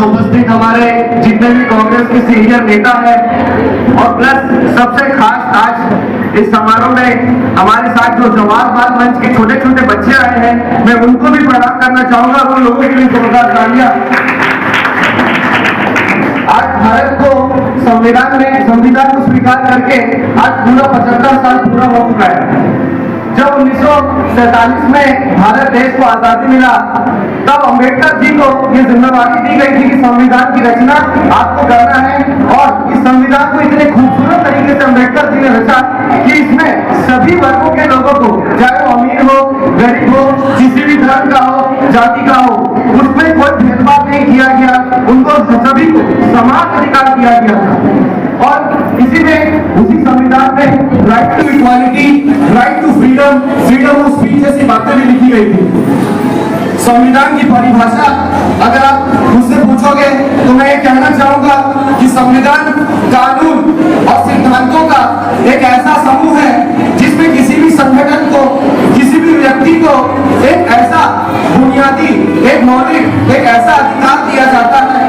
उपस्थित हमारे जितने भी कांग्रेस के सीनियर नेता हैं और प्लस सबसे खास आज इस समारोह में हमारे साथ जो जवाहर बाल मंच के छोटे छोटे बच्चे आए हैं, मैं उनको भी प्रणाम करना चाहूंगा। उन लोगों के लिए जोरदार तालियां। आज भारत को संविधान को स्वीकार करके आज पूरा 75 साल पूरा हो चुका है। जब 1947 में भारत देश को आजादी मिला तब अम्बेडकर जी को ये जिम्मेदारी दी गई थी कि संविधान की रचना आपको करना है, और इस संविधान को इतने खूबसूरत तरीके से अम्बेडकर जी ने रचा कि इसमें सभी वर्गों के लोगों को, चाहे वो अमीर हो, गरीब हो, किसी भी धर्म का हो, जाति का हो, उसमें कोई भेदभाव नहीं किया गया। उनको सभी को समान अधिकार दिया गया था। और उसी संविधान में right to equality, right to freedom, freedom of speech जैसी बातें भी लिखी गई थी। संविधान की परिभाषा अगर आप मुझसे पूछोगे तो मैं ये कहना चाहूंगा कि संविधान कानून और सिद्धांतों का एक ऐसा समूह है जिसमें किसी भी संगठन को, किसी भी व्यक्ति को एक ऐसा बुनियादी, एक मौलिक, एक ऐसा अधिकार दिया जाता है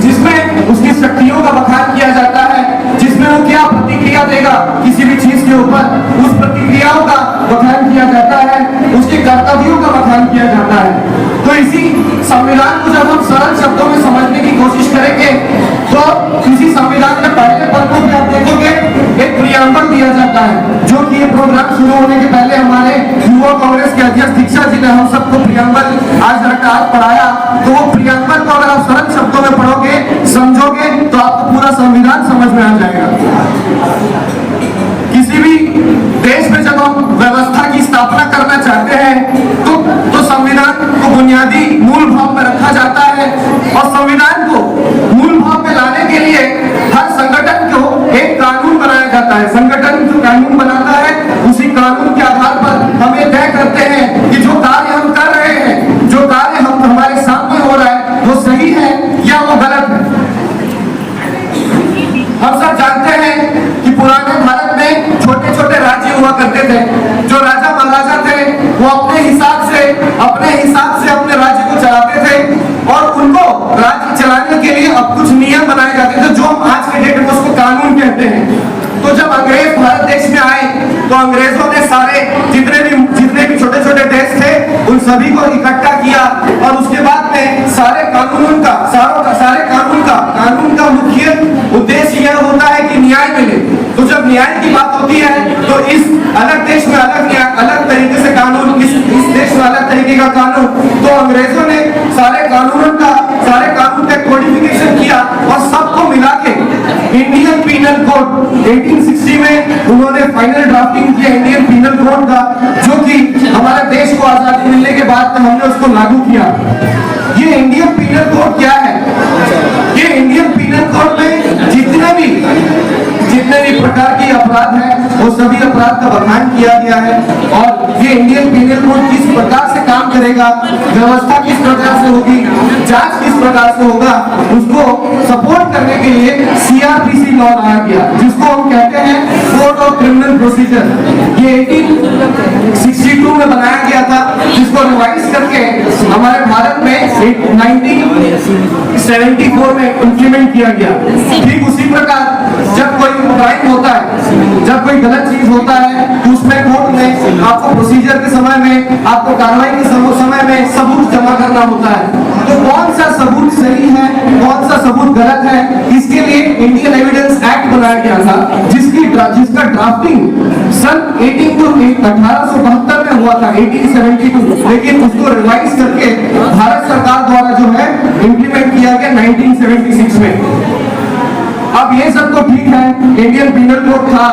जिसमें उसकी शक्तियों का बखान किया जाता है, जिसमें वो क्या प्रतिक्रिया देगा किसी भी चीज के ऊपर, उस प्रतिक्रियाओं का बखान किया जाता है, उसके कर्तव्यों का बखान किया जाता है। तो इसी संविधान को जब हम सरल शब्दों में समझने की कोशिश करेंगे तो इसी संविधान के पहले पन्नों में आप देखोगे एक प्रियम्बल दिया जाता है, जो कि ये प्रोग्राम शुरू होने के पहले हमारे युवा कांग्रेस के अध्यक्ष दीक्षा जी ने हम सबको प्रियम्बल आज पढ़ाया। तो वो प्रियम्बल को अगर आप सरल शब्दों में पढ़ोगे, समझोगे, तो आपको पूरा संविधान समझ में आ जाएगा। किसी भी देश में जब हम व्यवस्था की स्थापना करना चाहते हैं तो संविधान को बुनियादी मूल भाव में रखा जाता है, और संविधान को मूल भाव में लाने के लिए हर संगठन को एक कानून बनाया जाता है। संगठन जो कानून बनाता है उसी कानून के आधार पर हम ये तय करते हैं कि जो कार्य हम कर रहे हैं, जो कार्य हमारे सामने हो रहा है, वो सही है या वो गलत है। हम सब जानते हैं कि पुराने भारत में छोटे छोटे राज्य हुआ करते थे। जो राजा महाराजा थे वो अपने हिसाब से अपने राज्य को चलाते थे, और उनको राज्य चलाने के लिए अब कुछ नियम बनाए जाते थे जो हम आज के डेट में उसको कानून कहते हैं। तो जब अंग्रेज भारत देश में आए तो अंग्रेजों ने सारे जितने भी छोटे छोटे देश थे उन सभी को इकट्ठा किया, और उसके बाद में सारे कानून का मुख्य उद्देश्य यह होता है कि न्याय मिले। तो जब न्याय की बात होती है तो इस अलग देश में अलग न्याय, अलग तरीके से कानून, इस देश में अलग तरीके का कानून। तो अंग्रेजों ने सारे कानून का कोडिफिकेशन किया और सबको मिला के इंडियन पीनल कोड 1860 में उन्होंने फाइनल ड्राफ्टिंग किया इंडियन पीनल कोड का, जो कि हमारे देश को आजादी मिलने के बाद हमने उसको लागू किया। ये इंडियन पीनल कोड क्या है? ये इंडियन पीनल कोड में जितने भी प्रकार के अपराध हैं वो सभी अपराध का बखान किया गया है, और ये इंडियन पीनल कोड किस प्रकार से काम करेगा, व्यवस्था किस प्रकार से होगी, जांच किस प्रकार से होगा, उसको सपोर्ट करने के लिए सीआरपीसी लॉ लाया गया, जिसको हम कहते हैं कोड ऑफ क्रिमिनल प्रोसीजर। ये 1862 में बनाया गया था, जिसको रिवाइज करके हमारे भारत में 1974 में इंप्लीमेंट किया गया। ठीक उसी प्रकार जब कोई क्राइम होता है, जब कोई गलत चीज होता है, तो उसमें कोर्ट में आपको प्रोसीजर के समय में, आपको कार्रवाई के समय में सबूत जमा करना होता है। तो कौन सा सबूत सही है, कौन सा सबूत गलत है, इसके लिए इंडियन एविडेंस एक्ट बनाया गया था, जिसका ड्राफ्टिंग सन 1872 में हुआ था, 1872, लेकिन उसको रिवाइज करके भारत सरकार द्वारा जो है इंप्लीमेंट किया गया 1976 में। अब ये सब तो ठीक है, इंडियन पीनल कोड था,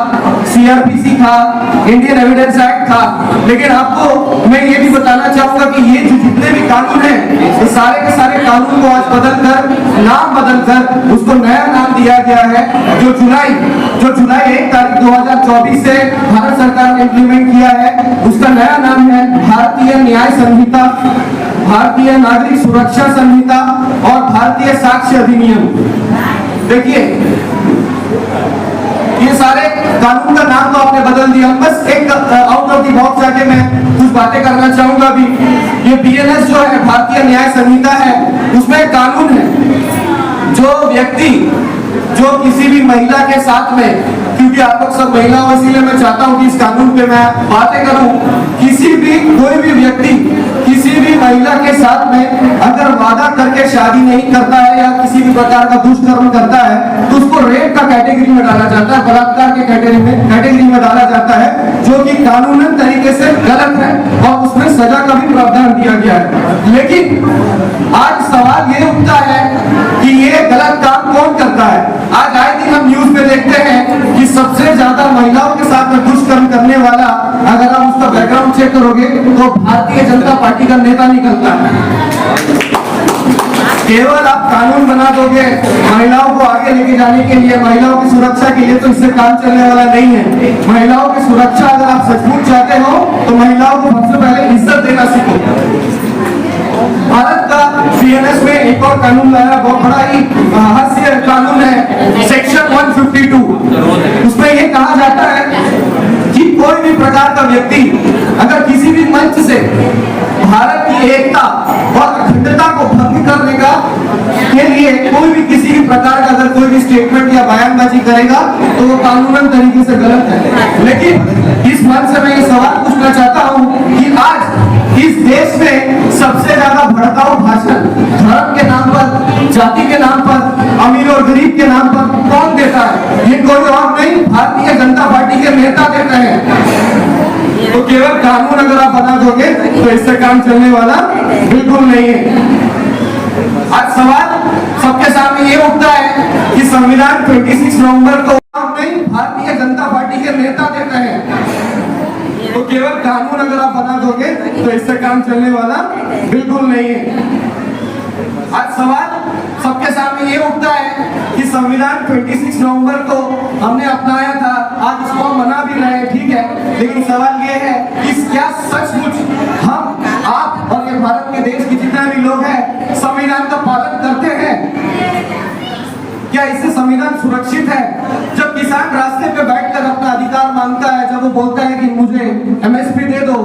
सीआरपीसी था, इंडियन एविडेंस एक्ट था, लेकिन आपको मैं ये भी बताना चाहूंगा कि ये जो जितने भी कानून हैं, ये सारे के सारे कानून को आज नाम बदलकर उसको नया नाम दिया गया है। जो जुलाई 1 तारीख 2024 से भारत सरकार ने इंप्लीमेंट किया है, उसका नया नाम है भारतीय न्याय संहिता, भारतीय नागरिक सुरक्षा संहिता और भारतीय साक्ष्य अधिनियम। देखिए ये सारे कानून का नाम तो आपने बदल दिया, बस एक out out of the box जाके मैं कुछ बातें करना चाहूंगा अभी। ये बीएनएस जो है, भारतीय न्याय संहिता है, उसमें एक कानून है जो व्यक्ति जो किसी भी महिला के साथ में, क्योंकि आप लोग सब महिला हो इसलिए मैं चाहता हूं कि इस कानून पे मैं बातें करूं, किसी भी कोई भी व्यक्ति किसी भी महिला के साथ में अगर वादा करके शादी नहीं करता है या किसी भी प्रकार का दुष्कर्म करता है तो उसको रेप का कैटेगरी में डाला जाता है, बलात्कार के कैटेगरी में डाला जाता है, जो कि कानूनन तरीके से गलत है और उसमें सजा का भी प्रावधान दिया गया है। लेकिन आज सवाल ये उठता है कि ये गलत काम कौन करता है। आज आए दिन हम न्यूज में देखते हैं कि सबसे ज्यादा महिलाओं के साथ में दुष्कर्म करने वाला, अगर आप उसका बैकग्राउंड चेक करोगे तो भारतीय जनता पार्टी का नेता निकलता है। केवल आप कानून बना दोगे महिलाओं को आगे लेके जाने के लिए, महिलाओं की सुरक्षा के लिए, तो इससे काम चलने वाला नहीं है। महिलाओं की सुरक्षा अगर आप सचमुच चाहते हो तो महिलाओं को सबसे पहले इज्जत देना सीखो। भारत का बीएनएस में एक और कानून लाया, बहुत बड़ा ही हास्य कानून है, सेक्शन 152। उसमें ये कहा जाता है कि कोई भी प्रकार का व्यक्ति अगर किसी भी मंच से भारत की एकता और अखंडता को भंग करने का के लिए कोई भी किसी भी प्रकार का अगर कोई भी स्टेटमेंट या बयानबाजी करेगा तो वो कानूनन तरीके से गलत है। लेकिन इस मंच से मैं ये सवाल पूछना चाहता हूँ कि आज इस देश में सबसे ज्यादा भड़काऊ भाषण धर्म के नाम पर, जाति के नाम पर, अमीर और गरीब के नाम पर कौन देता है? ये कोई और नहीं, भारतीय जनता पार्टी के नेता देते हैं। तो केवल कानून अगर आप बना दोगे तो इससे काम चलने वाला बिल्कुल नहीं है। आज सवाल सबके सामने ये उठता है कि संविधान 26 नवंबर को नहीं, भारतीय जनता पार्टी के नेता देते हैं। तो केवल कानून अगर आप बना दोगे तो इससे काम चलने वाला बिल्कुल नहीं है। आज सवाल सबके सामने ये उठता है कि संविधान 26 नवंबर को हमने अपनाया था, आज इसको हम मना भी रहे हैं, ठीक है, लेकिन सवाल ये है कि क्या सचमुच हम, आप और ये भारत के देश के जितने भी लोग हैं संविधान का पालन करते हैं? क्या इससे संविधान सुरक्षित है? जब किसान रास्ते पे बैठकर अपना अधिकार मांगता है, जब वो बोलता है कि मुझे एमएसपी दे दो,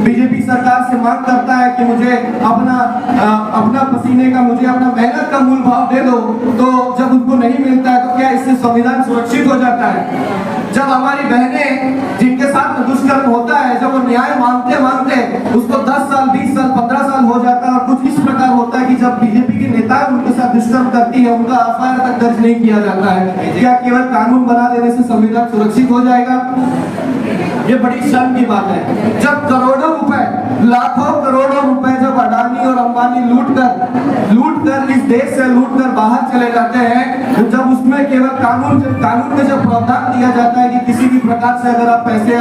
बीजेपी सरकार से मांग करता है कि मुझे अपना पसीने का, मुझे अपना मेहनत का मूल भाव दे दो, तो जब उनको नहीं मिलता है तो क्या इससे संविधान सुरक्षित हो जाता है? जब हमारी बहनें जिनके साथ दुष्कर्म होता है, जब वो न्याय मांगते मांगते उसको 10 साल, 20 साल, 15 साल हो जाता है और कुछ इस प्रकार होता है कि जब बीजेपी के नेता उनके साथ दुष्कर्म करती है उनका एफआईआर तक दर्ज नहीं किया जाता है, क्या केवल कानून बना देने से संविधान सुरक्षित हो जाएगा? ये बड़ी शर्म की बात है। जब करोड़ों रुपए, लाखों करोड़ों रुपए जब अडानी और अंबानी लूट कर इस देश से लूट कर बाहर चले जाते हैं, तो जब उसमें केवल कानून में जब प्रावधान दिया जाता है कि किसी भी प्रकार से अगर आप पैसे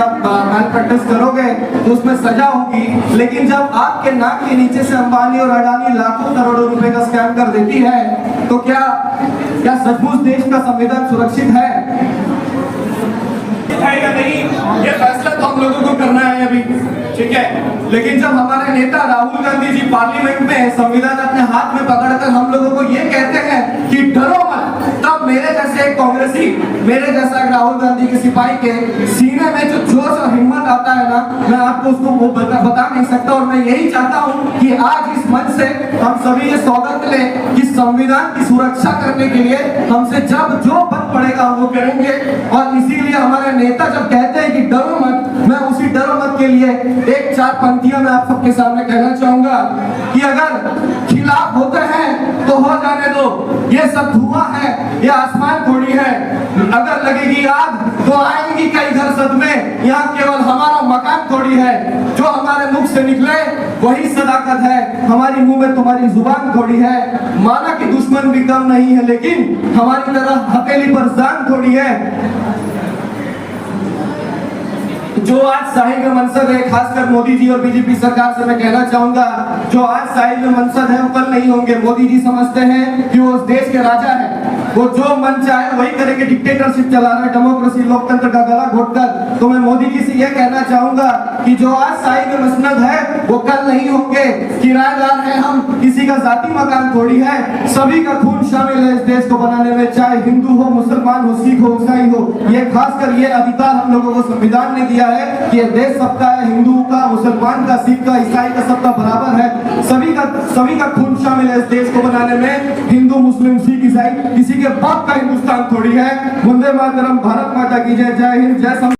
मैल प्रैक्टिस करोगे तो उसमें सजा होगी, लेकिन जब आपके नाक के नीचे से अंबानी और अडानी लाखों करोड़ों रुपए का स्कैम कर देती है तो क्या सचमुच देश का संविधान सुरक्षित है या नहीं? ये फैसला तो हम लोगों को करना है अभी, ठीक है। लेकिन जब हमारे नेता राहुल गांधी जी पार्लियामेंट में संविधान अपने हाथ में पकड़कर हम लोगों को ये कहते हैं कि डरो मत, तब मेरे जैसे एक कांग्रेसी, मेरे जैसा एक राहुल गांधी के सिपाही के सीने में जो जोश और हिम्मत आता है ना, मैं आपको उसको बता नहीं सकता। और मैं यही चाहता हूँ कि आज इस मंच से हम सभी ये सौगंध लें कि संविधान की सुरक्षा करने के लिए हमसे जब जो बन पड़ेगा वो करेंगे। और इसीलिए हमारे नेता जब कहते हैं कि डरो मत, मैं उसी डरो मत के लिए एक 4 पंक्तियां मैं आप सबके सामने कहना चाहूंगा कि अगर खिलाफ होते हैं तो हो जाने दो, ये सब धुआं है, ये आसमान थोड़ी है, अगर लगेगी आग तो आएंगी कई घर सदमे, यहाँ केवल हमारा मकान थोड़ी है, जो हमारे मुख से निकले वही सदाकत है, हमारी मुंह में तुम्हारी जुबान थोड़ी है, माना कि दुश्मन भी कम नहीं है लेकिन हमारी तरह हथेली पर जान थोड़ी है। जो आज साहिल में मनसद है, खासकर मोदी जी और बीजेपी सरकार से मैं कहना चाहूंगा, जो आज साहिल में मनसद है वो कल नहीं होंगे। मोदी जी समझते हैं कि वो उस देश के राजा है, वो जो मन चाहे वही करेंगे, डिक्टेटरशिप चला रहे, डेमोक्रेसी, लोकतंत्र का गला घोटकर। तो मैं मोदी जी से यह कहना चाहूंगा कि जो आज साई में मसनद है वो कल नहीं होंगे, किराएदार हैं हम, किसी का जाती मकान थोड़ी है, सभी का खून शामिल है इस देश को बनाने में, चाहे हिंदू हो, मुसलमान हो, सिख हो, ईसाई हो। ये खासकर ये अधिकार हम लोगों को संविधान ने दिया है कि ये देश सबका है, हिंदू का, मुसलमान का, सिख का, ईसाई का, सबका बराबर है, सभी का खून शामिल है इस देश को बनाने में। हिंदू, मुस्लिम, सिख, ईसाई, किसी के बाप का हिंदुस्तान थोड़ी है। वंदे मातरम, भारत माता की जय, जय हिंद, जय